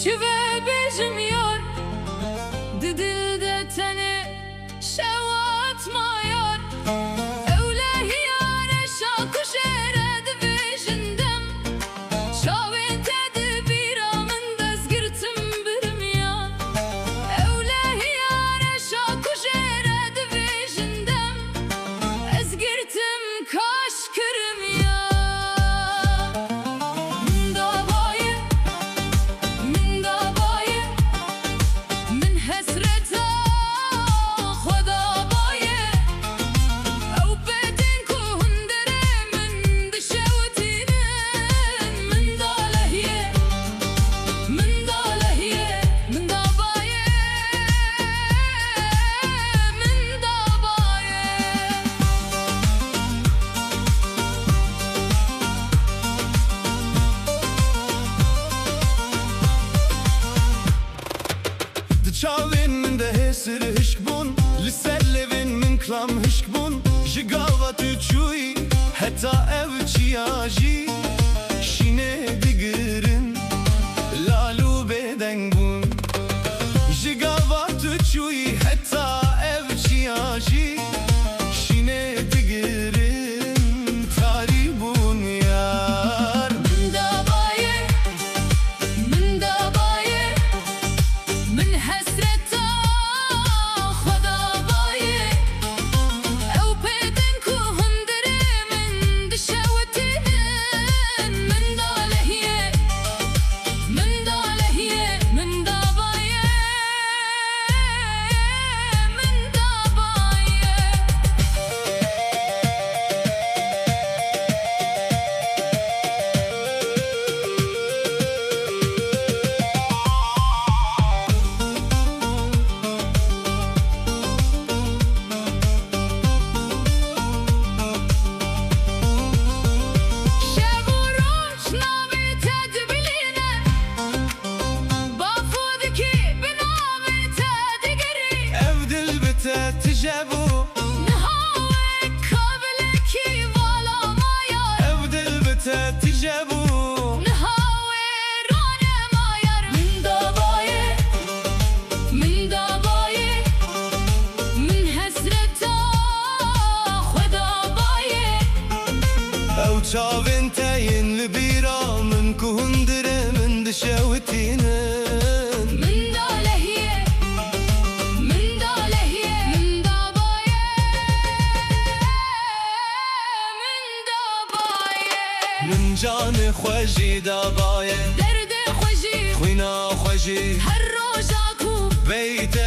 شوفه بيجم يار ددل دتني شوات ما يار أولاه يار شاكو شرد بيجندم شاوين تدبيرا من دزقرتم برم يار أولاه يار شاكو شرد بيجندم أزقرتم كاش كرم يار Çavin min de hesir hişkbun Lisellevin min klam hişkbun Jigavat uçuy Heta ev çiyaji Şine digirin Lalu beden bun Jigavat uçuy Heta ev çiyaji Şine digirin Tari bun yar تجابو نهاوي قبلكي ولا ما يار أودل بتا تجابو نهاوي رانا ما يار من دباية من دباية من حسرتا خدا باية أو تشافين تاين لبيرا من كهندرة من دشاوتينا من جان خوشی دبایه درد خوشی خوینا خوشی هر روزاکو بیت